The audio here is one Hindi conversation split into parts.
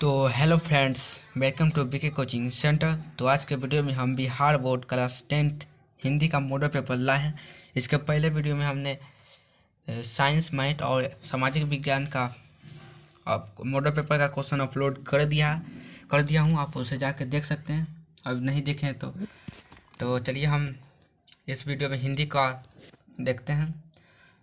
तो hello friends, welcome to BK coaching centre. तो आज के वीडियो में हम Bihar board class 10th Hindi का मॉडल पेपर लाए हैं। इसके पहले वीडियो में हमने साइंस, मैथ और सामाजिक विज्ञान का मॉडल पेपर का क्वेश्चन अपलोड कर दिया हूँ। आप उसे जाकर देख सकते हैं, अब नहीं देखें तो चलिए हम इस वीडियो में हिंदी का देखते हैं।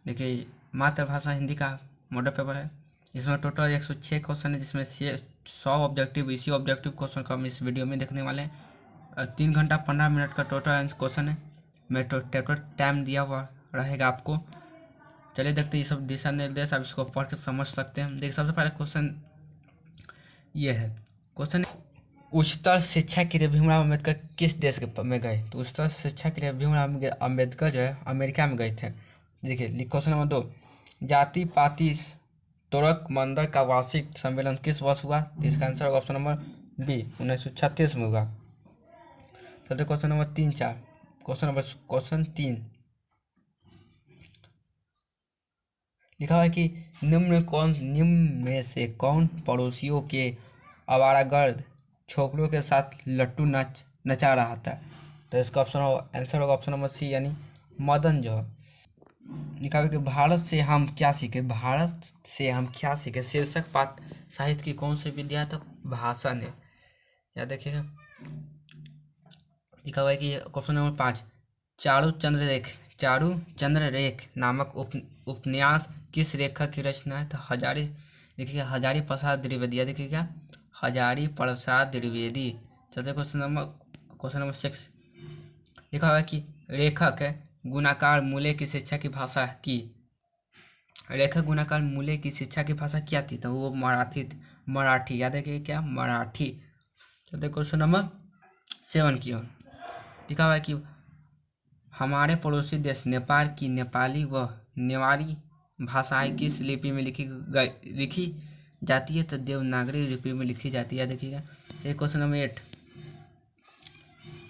देखिए, मातृभाषा हिंदी का मॉडल पेपर है। इसमें टोटल 106 क्वेश्चन है, जिसमें से 100 ऑब्जेक्टिव, इसी ऑब्जेक्टिव क्वेश्चन को हम इस वीडियो में देखने वाले हैं। 3 घंटा 15 मिनट का टोटल क्वेश्चन है। मैं टोटल टाइम दिया हुआ रहेगा आपको। चलिए देखते हैं ये सब दिशा निर्देश, आप इसको पढ़ के समझ सकते हैं। देखिए, सबसे पहले क्वेश्चन ये है। क्वेश्चन, उच्चतर शिक्षा के लिए भीमराव अम्बेडकर किस देश में गए? तो उच्चतर शिक्षा के लिए भीमराव अम्बेडकर जो है अमेरिका में गए थे। देखिए क्वेश्चन नंबर 2, जाति पाति तोरक मंदिर का वार्षिक सम्मेलन किस वर्ष हुआ? तो इसका आंसर होगा ऑप्शन नंबर बी, 1936 में होगा। चलते क्वेश्चन नंबर 3 क्वेश्चन 3 लिखा है कि निम्न में से कौन पड़ोसियों के आवारागर्द छोकरों के साथ लट्टू नचा रहा था? तो इसका आंसर होगा ऑप्शन नंबर सी, यानी मदन जो है। लिखा है कि भारत से हम क्या सीखे शीर्षक पाठ साहित्य की कौन सी विद्या? तो भाषा ने। याद देखिएगा। लिखा हुआ है कि क्वेश्चन नंबर 5, चारू चंद्र रेख नामक उपन्यास किस लेखक की रचना है? तो हजारी प्रसाद द्विवेदी। देखिएगा, हजारी प्रसाद द्विवेदी। चलते क्वेश्चन नंबर 6, लिखा हुआ है कि लेखक गुणाकार मूल्य की शिक्षा की भाषा क्या थी? तो वो मराठी। याद है क्या? मराठी। चलते क्वेश्चन नंबर 7 की ओर। लिखा हुआ है कि हमारे पड़ोसी देश नेपाल की नेपाली व नेवारी भाषाएं किस लिपि में लिखी जाती है? तो देवनागरी लिपि में लिखी जाती है। देखिएगा। एक क्वेश्चन नंबर 8,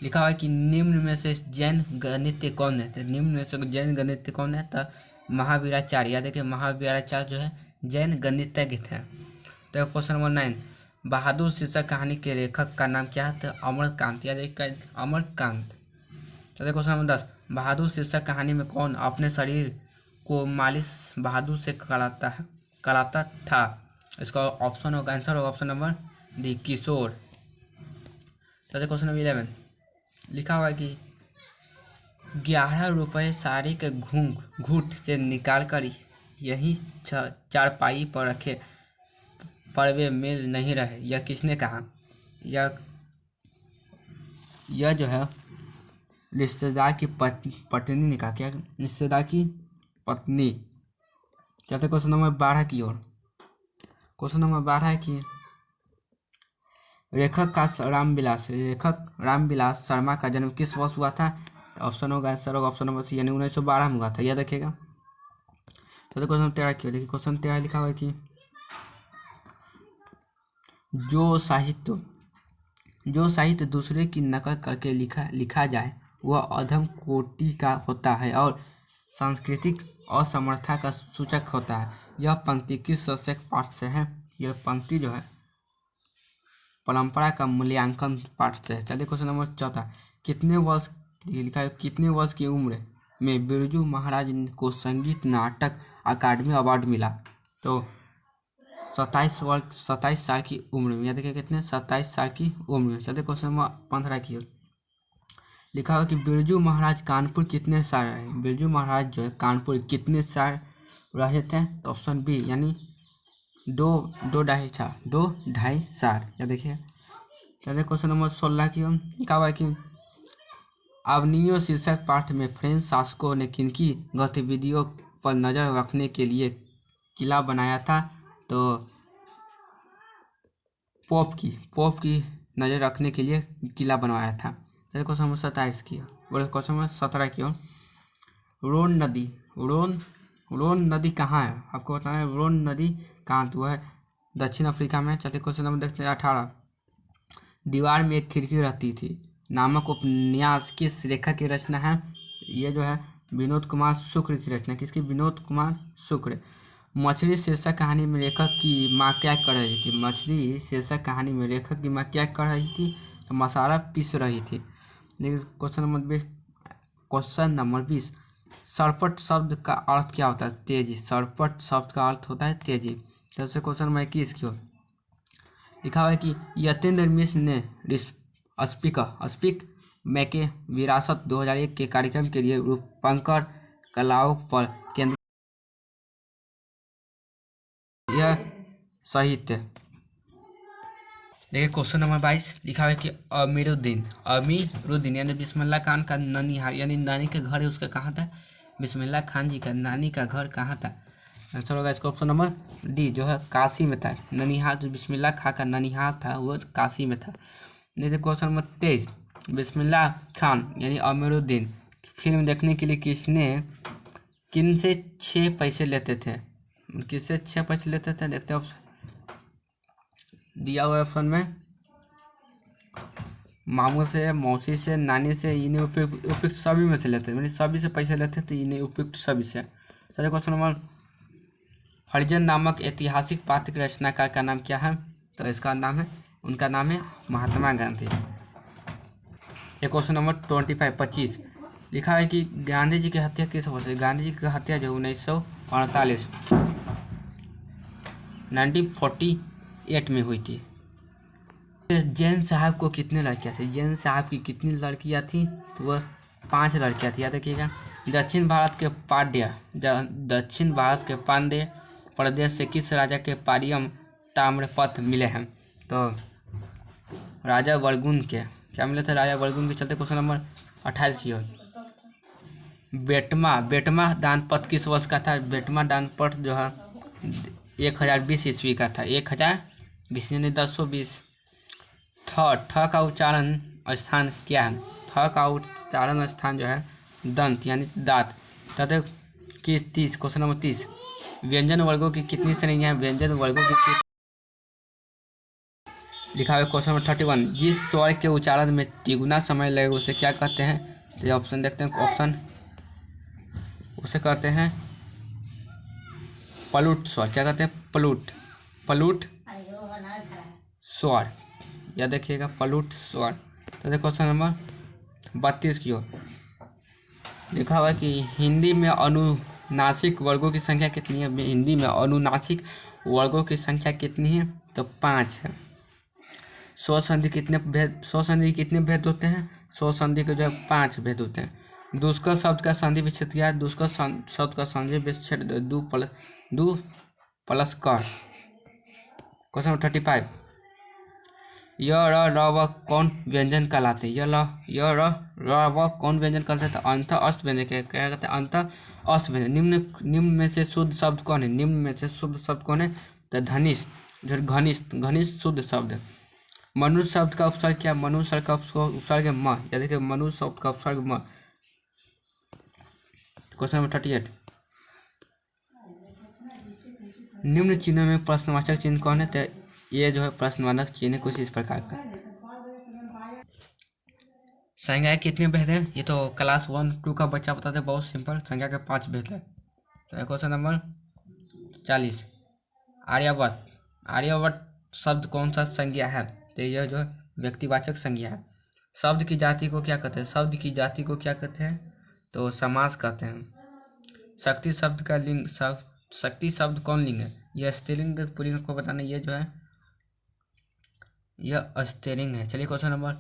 लिखा हुआ है कि निम्न में से जैन गणित कौन है? तो निम्न में से जैन गणित कौन है? तो महावीराचार्य। याद देखिए, महावीराचार्य जो है जैन गणितज्ञ थे। तो क्वेश्चन नंबर 9, बहादुर शीर्षक कहानी के लेखक का नाम क्या है? तो अमरकांत। याद देखिए, अमरकांत। चलिए क्वेश्चन नंबर 10, बहादुर शीर्षक कहानी में कौन अपने शरीर को मालिश बहादुर से कराता था? इसका आंसर होगा ऑप्शन नंबर डी, किशोर। चलिए क्वेश्चन नंबर 11, लिखा हुआ है कि 11 रुपये साड़ी के घूंट से निकाल कर यही चारपाई पर रखे पर वे मेल नहीं रहे, यह किसने कहा? यह जो है रिश्तेदार की पत्नी ने कहा। क्या? रिश्तेदार की पत्नी। चलते क्वेश्चन नंबर 12 की ओर। क्वेश्चन नंबर 12 है कि लेखक रामविलास शर्मा का जन्म किस वर्ष हुआ था? ऑप्शन होगा ऑप्शन नंबर सी, यानी 1912 में हुआ था। याद रखिएगा। तो क्वेश्चन 13 की ओर। देखिए क्वेश्चन 13 लिखा हुआ है कि जो साहित्य दूसरे की नकल करके लिखा जाए वह अधम कोटि का होता है और सांस्कृतिक असमर्थता का सूचक होता है। यह पंक्ति किस शीर्षक पाठ से है? यह पंक्ति जो है परंपरा का मूल्यांकन पाठ से है। चलिए क्वेश्चन नंबर 14, कितने वर्ष की उम्र में बिरजू महाराज को संगीत नाटक अकादमी अवार्ड मिला? तो 27 साल की उम्र में। याद देखिए कितने? 27 साल की उम्र में। चलिए क्वेश्चन नंबर 15 की ओर। लिखा हुआ कि बिरजू महाराज कानपुर कितने साल रहे? बिरजू महाराज जो है कानपुर कितने साल रहे थे? तो ऑप्शन बी, यानी 2.5 साल। या देखिए। चलिए क्वेश्चन नंबर 16 की ओर। लिखा हुआ है कि अवनियों शीर्षक पाठ में फ्रेंच शासकों ने किनकी गतिविधियों पर नजर रखने के लिए किला बनाया था? तो पोप की नज़र रखने के लिए किला बनवाया था। चलिए क्वेश्चन नंबर 27 की और क्वेश्चन नंबर 17 की ओर। रोन नदी कहाँ है? आपको बताना है रोन नदी कहाँ? तो है दक्षिण अफ्रीका में। चलिए क्वेश्चन नंबर देखते हैं 18, दीवार में एक खिड़की रहती थी नामक उपन्यास किस लेखक की रचना है? ये जो है विनोद कुमार शुक्र की रचना। किसकी? विनोद कुमार शुक्र। मछली शीर्षक कहानी में लेखक की माँ क्या कर रही थी? मछली शीर्षक कहानी में लेखक की माँ क्या कर रही थी? तो मसाला पीस रही थी। देखिए क्वेश्चन नंबर 20, सरपट शब्द का अर्थ क्या होता है? तेजी। सरपट शब्द का अर्थ होता है तेजी। जैसे क्वेश्चन नंबर 21 की ओर लिखा हुआ है कि यतेंद्र मिश्र ने स्पीक मैके विरासत 2001 के कार्यक्रम के लिए रूपंकर कलाओं पर केंद्रित। यह साहित्य। देखिए क्वेश्चन नंबर 22 लिखा हुआ है कि अमीरुद्दीन यानी बिस्मिल्लाह खान का ननिहाल यानी नानी का घर है उसका कहाँ था? बिस्मिल्लाह खान जी का नानी का घर कहाँ था? आंसर होगा इसका ऑप्शन नंबर डी जो है काशी में था। ननिहाल जो बिस्मिल्लाह खान का ननिहाल था वो काशी में था। देखिए क्वेश्चन नंबर 23, बिस्मिल्लाह खान यानी अमीरुद्दीन फिल्म देखने के लिए किन से 6 पैसे लेते थे? किससे 6 पैसे लेते थे? देखते हैं दिया हुआ ऑप्शन में मामू से, मौसी से, नानी से, इन्हें उपयुक्त सभी में से लेते हैं, यानी सभी से पैसे लेते तो इन्हें उपयुक्त सभी से। चलिए क्वेश्चन नंबर, हरिजन नामक ऐतिहासिक पात्र के रचनाकार का नाम क्या है? तो इसका नाम है, उनका नाम है महात्मा गांधी। ये क्वेश्चन नंबर 25 लिखा है कि गांधी जी की हत्या किस वर्ष? गांधी जी की हत्या जो 1948 में हुई थी। जैन साहब को कितने लड़कियाँ थी? जैन साहब की कितनी लड़कियाँ थी? तो वह 5 लड़कियाँ थी। याद रखिएगा। दक्षिण भारत के पांड्य प्रदेश से किस राजा के पारियम ताम्रपत्र मिले हैं? तो राजा वर्गुन के क्या मिले थे? राजा वर्गुन के। चलते क्वेश्चन नंबर 28 की ओर, बेटमा दानपत्र किस वर्ष का था? बेटमा दानपत्र जो है 1020 ईस्वी का था। 1020 यानी 1020। ठ का उच्चारण स्थान क्या है? थ का उच्चारण स्थान जो है दंत यानी दांत। तथा किस 30 क्वेश्चन नंबर 30, व्यंजन वर्गों की कितनी श्रेणियां हैं? व्यंजन वर्गों की लिखा हुआ क्वेश्चन नंबर 31, जिस स्वर के उच्चारण में तिगुना समय लगे उसे क्या कहते हैं? तो ये ऑप्शन देखते हैं। ऑप्शन उसे कहते हैं पलुट स्वर। क्या कहते हैं? पलुट स्वर। याद देखिएगा, पलुट स्वर। तो देखो क्वेश्चन नंबर 32 की ओर लिखा हुआ है कि हिंदी में अनुनासिक वर्गों की संख्या कितनी है? हिंदी में अनुनासिक वर्गों की संख्या कितनी है? तो 5 है। स्वर संधि कितने भेद होते हैं? स्वर संधि के जो है 5 भेद होते हैं। दुष्कर शब्द का संधि विच्छेद क्या है? दुष्कर शब्द का संधि विच्छेद 2 प्लस कर। क्वेश्चन नंबर 35, य र व कौन व्यंजन कहलाते हैं? य र व कौन व्यंजन कहलाते हैं? तो अंत अस्त व्यंजन क्या कहते हैं? अंत अस्त व्यंजन। निम्न में से शुद्ध शब्द कौन है? निम्न में से शुद्ध शब्द कौन है? तो घनिष्ठ जो घनिष्ठ शुद्ध शब्द है। मनुष्य शब्द का उपसर्ग क्या? मनुष्य शब्द का उपसर्ग है म। या देखिए मनुष्य शब्द का उपसर्ग म। क्वेश्चन नंबर 38, निम्न चिन्हों में प्रश्नवाचक चिन्ह कौन है? तो ये जो है प्रश्नवाचक चिन्ह कुछ इस प्रकार का। संज्ञा कितने भेद हैं? ये तो क्लास 1-2 का बच्चा बताते, बहुत सिंपल। संज्ञा के 5 भेद है। तो क्वेश्चन नंबर 40, आर्यभट्ट शब्द कौन सा संज्ञा है? तो यह जो व्यक्तिवाचक संज्ञा है। शब्द की जाति को क्या कहते हैं? शब्द की जाति को क्या कहते हैं? तो समास कहते हैं। शक्ति शब्द का लिंग शक्ति शब्द कौन लिंग है? यह स्त्रीलिंग पुल्लिंग को बताना, ये जो है यह स्त्रीलिंग है। चलिए क्वेश्चन नंबर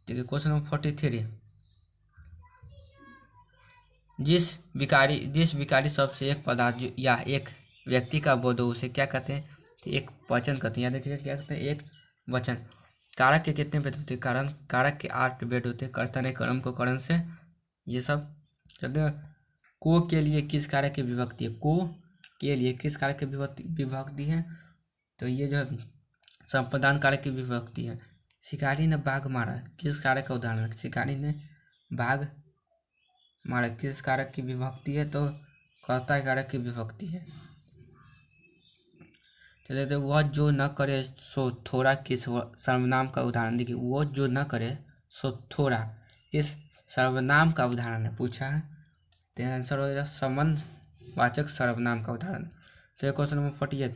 43, जिस विकारी शब्द से एक पदार्थ या एक व्यक्ति का बोध हो उसे क्या कहते हैं? तो एक वचन कहते हैं। याद रखिए क्या कहते हैं? एक वचन। कारक के कितने भेद होते हैं? कारक के 8 भेद होते हैं। कर्ता ने कर्म को करण से, ये सब चलते हैं। को के लिए किस कारक की विभक्ति है? को के लिए किस कारक की विभक्ति है? तो ये जो है संप्रदान कारक की विभक्ति है। शिकारी ने बाघ मारा, किस कारक का उदाहरण है? शिकारी ने बाघ मारा किस कारक की विभक्ति है? तो कर्ता कारक की विभक्ति है। चलिए तो वह जो न करे सो थोड़ा किस सर्वनाम का उदाहरण? देखिए वो जो न करे सो थोड़ा किस सर्वनाम का उदाहरण है पूछा है। तो आंसर हो जाएगा संबंध वाचक सर्वनाम का उदाहरण। तो क्वेश्चन नंबर 48,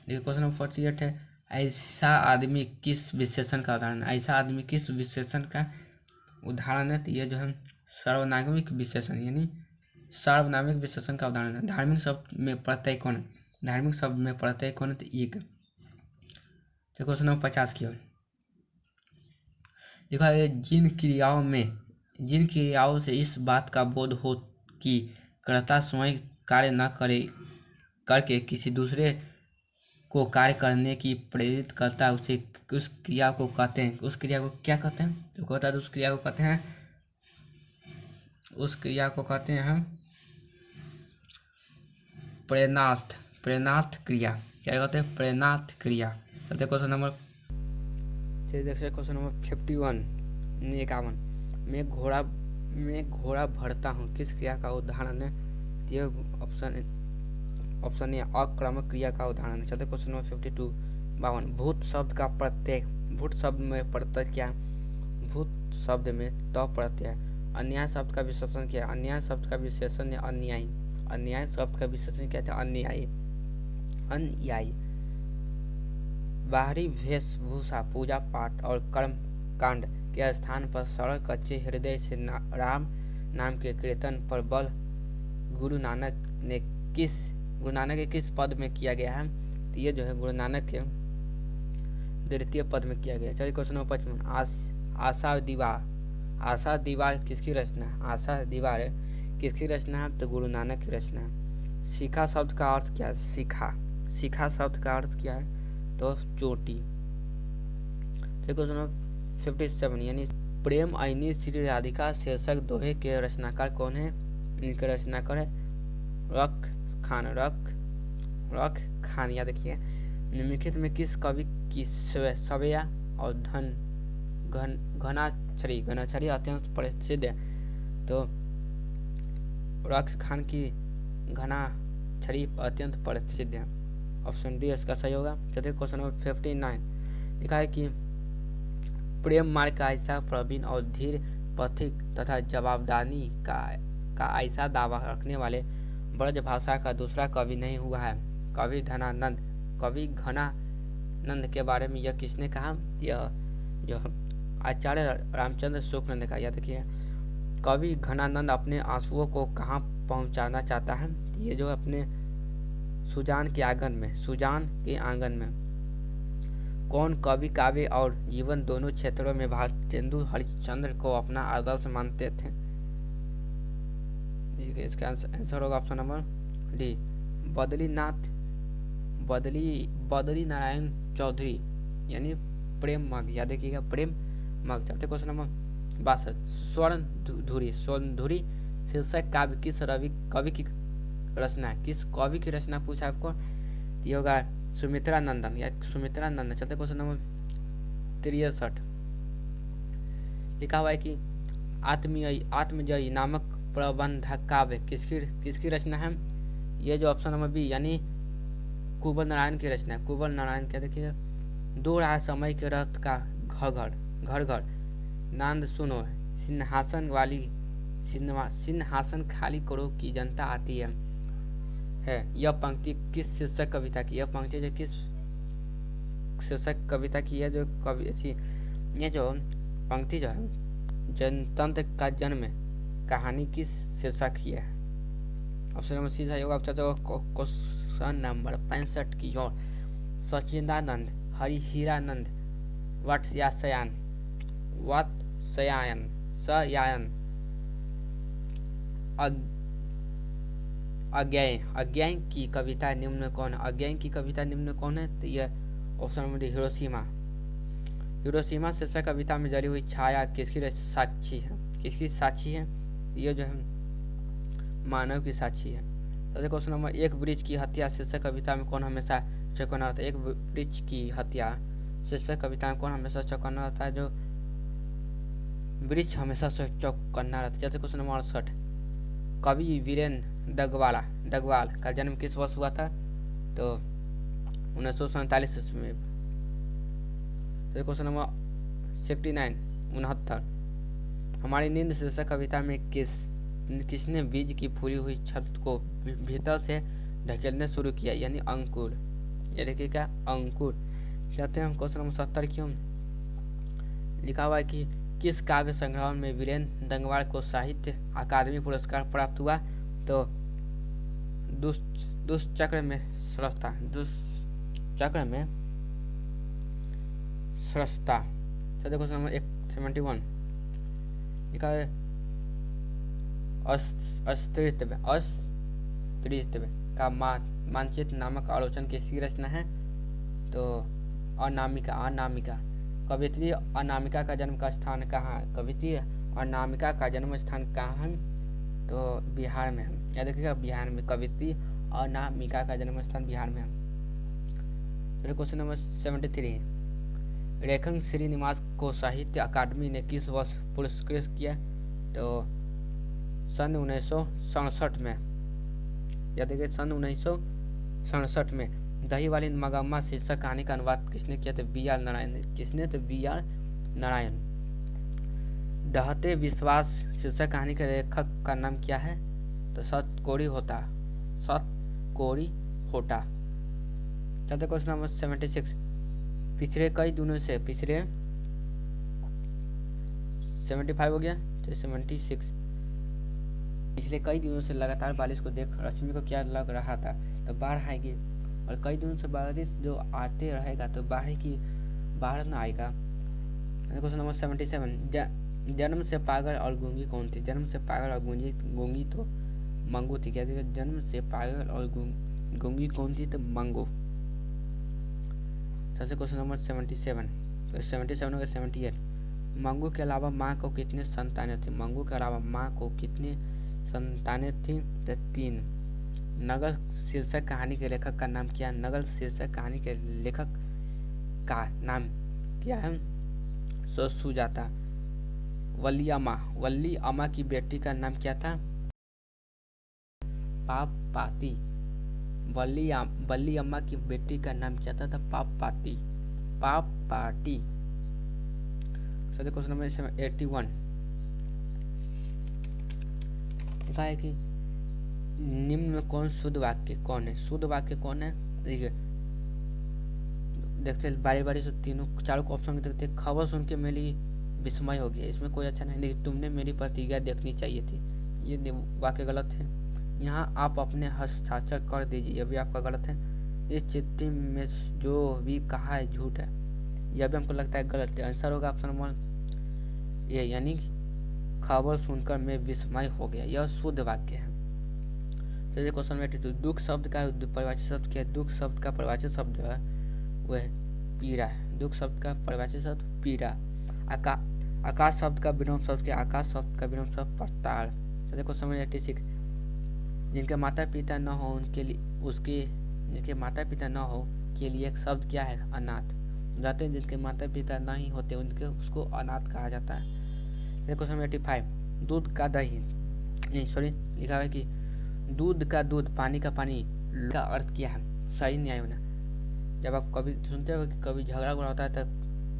देखिए क्वेश्चन नंबर 48 है, ऐसा आदमी किस विशेषण का उदाहरण। ऐसा आदमी किस विशेषण का उदाहरण है। तो ये जो है सर्वनामिक विशेषण यानी सार्वनामिक विशेषण का उदाहरण है। धार्मिक शब्द में प्रत्यय कौन है। धार्मिक शब्द में प्रत्यय कौन है। तो एक। तो क्वेश्चन नंबर 50 की ओर देखा है, जिन क्रियाओं से इस बात का बोध हो कि कर्ता स्वयं कार्य न करे करके किसी दूसरे को कार्य करने की प्रेरित करता है, उसे उस क्रिया को कहते हैं। उस क्रिया को क्या कहते हैं। तो कहता है उस क्रिया को कहते हैं प्रेरणार्थ क्रिया। क्या कहते हैं। प्रेरणार्थ क्रिया। चलते क्वेश्चन नंबर 51 51 मैं घोड़ा भरता हूँ किस क्रिया का उदाहरण है। ये ऑप्शन ए अक्रमक क्रिया का उदाहरण है। चलते क्वेश्चन नंबर 52 52 भूत शब्द का प्रत्यय। भूत शब्द में प्रत्यय क्या है। भूत शब्द में तो प्रत्यय है। अन्याय शब्द का विशेषण क्या है। अन्याय शब्द का विशेषण है अन्यायी। अन्याय शब्द का विशेषण क्या था। अन्यायी। अन्यायी। बाहरी वेशभूषा पूजा पाठ और कर्म कांड के स्थान पर सरल कच्चे हृदय से राम नाम के कीर्तन पर बल गुरु नानक के किस पद में किया गया है। तो ये जो है गुरु नानक के द्वितीय पद में किया गया। चलिए क्वेश्चन नंबर 55 आशा दीवार किसकी रचना है। आशा दीवार किसकी रचना है। तो गुरु नानक की रचना है। शिखा शब्द का अर्थ क्या है। शिखा शब्द का अर्थ क्या है। तो चोटी। क्वेश्चन नंबर 57 यानी प्रेम आईनी श्री राधिका शीर्षक दोहे के रचनाकार कौन है। इनके रचनाकार है रख खान। या देखिए निम्नलिखित में किस कवि की सवैया और घनाछड़ी अत्यंत प्रसिद्ध है। तो रख खान की घनाछड़ी अत्यंत प्रसिद्ध है। ऑप्शन डी इसका सही होगा। चलिए क्वेश्चन नंबर 59 लिखा है कि प्रेम मार्ग का ऐसा प्रवीण और धीर पथिक तथा जवाबदारी का ऐसा दावा रखने वाले ब्रज भाषा का दूसरा कवि नहीं हुआ है। कवि घनानंद के बारे में यह किसने कहा। यह जो आचार्य रामचंद्र शुक्ल ने कहा। यह देखिए कवि घनानंद अपने आंसुओं को कहाँ पहुँचाना चाहता है। ये जो अपने सुजान के आंगन में कौन कवि काव्य और जीवन दोनों क्षेत्रों में भारतेंदु हरिश्चंद्र को अपना आदर्श मानते थे। इसका आंसर होगा ऑप्शन नंबर डी बदली नारायण चौधरी यानी प्रेम मग। याद रखिएगा प्रेम मग। चलते क्वेश्चन नंबर 62 स्वर्ण धुरी शीर्षक काव्य किस कवि की रचना है। किस कवि की रचना पूछा आपको। ये होगा सुमित्रा नंदन। चलते क्वेश्चन नंबर 63 लिखा हुआ है कि आत्मजयी नामक प्रबंध काव्य किसकी रचना है। ये जो ऑप्शन नंबर बी यानी कुंवर नारायण की रचना है। कुंवर नारायण क्या देखिए दो रहा समय के रथ का घर घर नांद सुनो सिंहासन खाली करो की जनता आती है। यह पंक्ति किस शीर्षक कविता की। यह पंक्ति जो किस शीर्षक कविता की है। जो ये जो पंक्ति जो है जनतंत्र का जन्म कहानी किस शीर्षक की है। ऑप्शन नंबर सी सही होगा। क्वेश्चन नंबर 65 की ओर सच्चिदानंद हरिहीरानंद वत्स्यायन अज्ञेय की कविता निम्न कौन है। अज्ञेय की कविता निम्न कौन है। तो यह ऑप्शन नंबर डी हिरोशिमा शीर्षक कविता में जली हुई छाया किसकी साक्षी है। ये जो है मानव की साक्षी है। तो क्वेश्चन नंबर 1 वृक्ष की हत्या शीर्षक कविता में कौन हमेशा चौकन्ना रहता है। एक वृक्ष की हत्या शीर्षक कविता में कौन हमेशा चौकन्ना रहता है। जो वृक्ष हमेशा चौकन्ना रहता है। जैसे क्वेश्चन नंबर 68 कवि वीरेंद्र डगवाल का जन्म किस वर्ष हुआ था। तो 1947 ईस्वी में। तो क्वेश्चन नंबर 69 हमारी नींद शीर्षक कविता में किसने बीज की फूली हुई छत को भीतर से ढकेलने शुरू किया, यानी अंकुर। ये देखिए क्या, अंकुर। चलते हैं हम क्वेश्चन नंबर 70 की। लिखा हुआ है कि किस काव्य संग्रह में वीरेंद्र डंगवार को साहित्य अकादमी पुरस्कार प्राप्त हुआ? तो दुष्चक्र में स्रष्टा, दुष्चक्र में स्रष्टा। चलिए क्वेश्चन नंबर 71 लिखा है अस्तित्व का मानचित्र नामक आलोचना किसकी रचना है? तो अनामिका। कवियत्री अनामिका का जन्म का स्थान कहाँ है? कवियत्री अनामिका का जन्म स्थान कहाँ है? तो बिहार में है। याद रखिएगा, बिहार में कवियत्री अनामिका का जन्म स्थान बिहार में है। फिर क्वेश्चन नंबर 73, रेखंग श्रीनिवास को साहित्य अकादमी ने किस वर्ष पुरस्कृत किया? तो सन 1967 में। याद रखिए, सन 1967 में। दही वाली मगम्मा शीर्षक कहानी का अनुवाद किसने किया? तो बी आर नारायण। किसने? तो बी आर नारायण। दहते विश्वास शीर्षक कहानी के लेखक का नाम क्या है? तो सतकोड़ी होता। चलते क्वेश्चन नंबर 76, पिछले कई दिनों से 75 हो गया, तो 76। पिछले कई दिनों से लगातार बारिश को देख रश्मि को क्या लग रहा था? तो बाढ़ आएगी। और कई दिनों से बारिश जो आते रहेगा तो बाढ़ न आएगा। क्वेश्चन नंबर 77, जन्म से पागल और गूंगी कौन थी? जन्म से पागल और गूंगी तो मंगू थी। क्या देखिए, जन्म से पागल और गूंगी कौन थी? तो मंगू। सबसे क्वेश्चन नंबर 77, फिर 77 हो 78, मंगू के अलावा माँ को कितने संतानें थी? मंगू के अलावा माँ को कितने संतानें थी? तो 3। नगल शीर्षक कहानी के लेखक का नाम क्या है? नगल शीर्षक कहानी के लेखक का नाम क्या है? सो सुजाता। वल्ली अम्मा की बेटी का नाम क्या था? पापपाती। वल्ली अम्मा की बेटी का नाम क्या था? पापपाती। क्वेश्चन नंबर 81 लिखा है कि निम्न में कौन शुद्ध वाक्य कौन है? शुद्ध वाक्य कौन है? देखिए, देखते बारी से चारों ऑप्शन देखते। खबर सुन के मेरी विस्मय हो गया, इसमें कोई अच्छा नहीं, लेकिन तुमने मेरी प्रतिक्रिया देखनी चाहिए थी। ये वाक्य गलत है। यहाँ आप अपने हस्ताक्षर कर दीजिए, यह भी आपका गलत है। इस चिट्ठी में जो भी कहा है झूठ है, यह भी हमको लगता है गलत है। आंसर होगा ऑप्शन नंबर ए, यानी खबर सुनकर मैं विस्मय हो गया, यह शुद्ध वाक्य है। चलिए क्वेश्चन नंबर 82, दुख शब्द का परिभाषित शब्द क्या है? दुख शब्द का परिभाषित शब्द जो है वह पीड़ा है। दुख शब्द का परिभाषित शब्द पीड़ा। आकाश शब्द का विलोम शब्द क्या? आकाश शब्द का विलोम शब्द पाताल। चलिए क्वेश्चन नंबर 86, जिनके माता पिता न हो जिनके माता पिता न हो के लिए एक शब्द क्या है? अनाथ। जाते हैं जिनके माता पिता नहीं होते उसको अनाथ कहा जाता है। क्वेश्चन नंबर 85, दूध का दही नहीं सॉरी लिखा है कि दूध का दूध, पानी का पानी का अर्थ क्या है? सही न्याय होना। जब आप कभी सुनते हो कि कभी झगड़ा होता है तो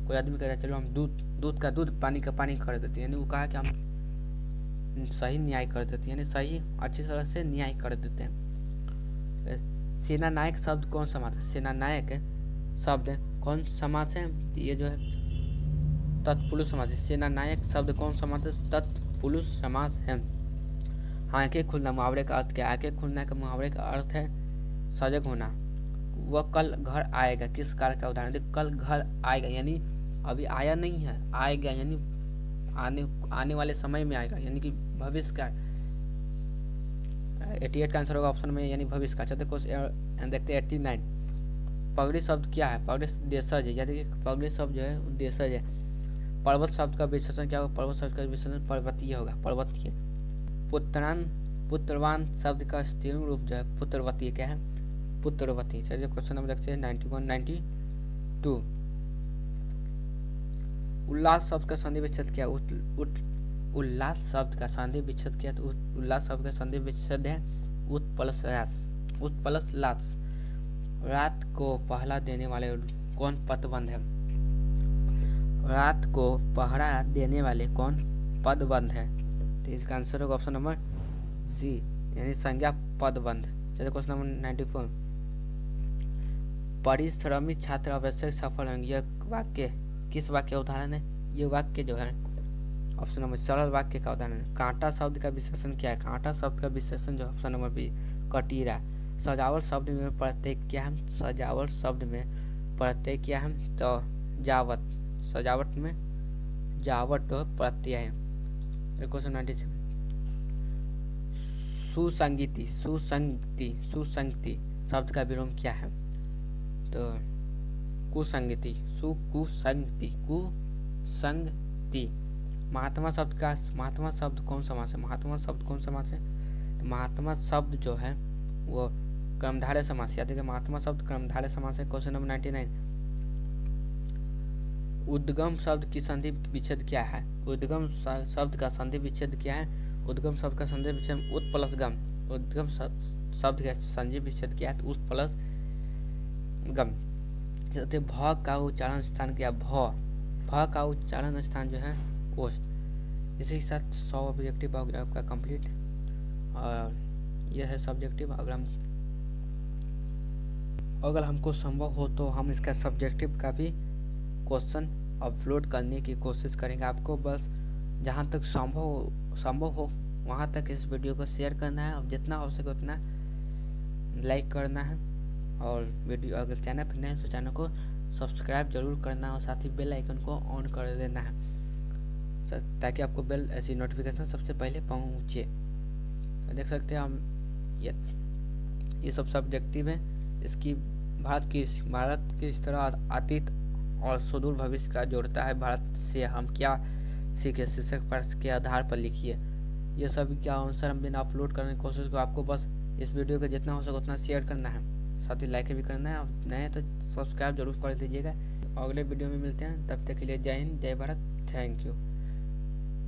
कोई आदमी कहता है चलो हम दूध का दूध, पानी का पानी कर देते हैं, यानी वो कहा कि हम सही न्याय कर देते हैं, यानी सही अच्छी तरह से न्याय कर देते हैं। सेना नायक शब्द कौन समास है? सेना नायक शब्द कौन समास है? ये जो है तत्पुरुष समास है। सेना नायक शब्द कौन समास है? तत्पुरुष समास है। आंखें खुलना मुहावरे का अर्थ क्या है? आंखें खुलना का मुहावरे का अर्थ है सजग होना। वह कल घर आएगा, किस काल का उदाहरण? देखिए, कल घर आएगा यानी अभी आया नहीं है, आएगा यानी आने वाले समय में आएगा, यानी कि भविष्य का। 88 का आंसर होगा ऑप्शन में, यानी भविष्य का। चलते क्वेश्चन देखते हैं 89, पगड़ी शब्द क्या है? पगड़ी देशज है। यानी पगड़ी शब्द जो है देशज है। पर्वत शब्द का विशेषण क्या होगा? पर्वत शब्द का विशेषण पर्वतीय होगा, पर्वतीय। पुत्रवान शब्द का स्त्रीलिंग रूप जो है पुत्रवती क्या है? पुत्रवती। चलिए क्वेश्चन नंबर देखते हैं 91 92, उल्लास शब्द का संधि विच्छेद क्या? उल्लास शब्द का संधि विच्छेद क्या? तो उल्लास शब्द का संधि विच्छेद है उत्पलस लास। रात को पहरा देने वाले कौन पदबंध है? रात को पहरा देने वाले कौन पदबंध है? तो इसका आंसर होगा ऑप्शन नंबर जी यानी संज्ञा पदबंध। चलिए क्वेश्चन नंबर 94, परिश्रमी छात्र अवश्य सफल होंगे, यह वाक्य किस वाक्य का उदाहरण है? ये वाक्य जो है ऑप्शन नंबर सरल वाक्य का उदाहरण है। कांटा शब्द का विशेषण क्या है? कांटा शब्द का विशेषण जो ऑप्शन नंबर बी कटीरा। सजावट शब्द में प्रत्यय क्या है? सजावट शब्द में प्रत्यय क्या है? तो जावत। सजावट में जावट प्रत्यय है। क्वेश्चन 97, सुसंगति सुसंगति सुसंगति शब्द का विलोम क्या है? तो कुसंगति कुसंगति कुसंगति। महात्मा शब्द कौन समास है? महात्मा शब्द कौन समास है? तो महात्मा शब्द जो है वो कर्मधारय समास। याद है महात्मा शब्द कर्मधारय समास है। क्वेश्चन नंबर 99, उद्गम शब्द की संधि विच्छेद क्या है? उद्गम शब्द का संधि विच्छेद क्या है? उद्गम शब्द का संधि विच्छेद उत प्लस गम। उद्गम शब्द का संधि विच्छेद क्या है? उत प्लस गम। भ का उच्चारण स्थान क्या? भ का उच्चारण स्थान जो है ओष्ठ। इसी के साथ 100 ऑब्जेक्टिव आपका कंप्लीट और यह है सब्जेक्टिव। अगर हमको संभव हो तो हम इसका सब्जेक्टिव का भी क्वेश्चन अपलोड करने की कोशिश करेंगे। आपको बस जहाँ तक संभव हो वहाँ तक इस वीडियो को शेयर करना है और जितना हो सके उतना लाइक करना है। और वीडियो अगर चैनल पर नए हैं तो चैनल को सब्सक्राइब जरूर करना है और साथ ही बेल आइकन को ऑन कर देना है ताकि आपको बेल ऐसी नोटिफिकेशन सबसे पहले पहुँचे। तो देख सकते हैं हम ये सब सब्जेक्टिव है। इसकी भारत की इस तरह अतीत और सुदूर भविष्य का जोड़ता है। भारत से हम क्या सीखे शीर्षक पर के आधार पर लिखिए। ये सभी क्या आंसर हम दिन अपलोड करने की कोशिश को आपको बस इस वीडियो को जितना हो सके उतना शेयर करना है, साथ ही लाइक भी करना है। और नए तो सब्सक्राइब जरूर कर लीजिएगा। अगले वीडियो में मिलते हैं, तब तक के लिए जय हिंद जय भारत। Thank you.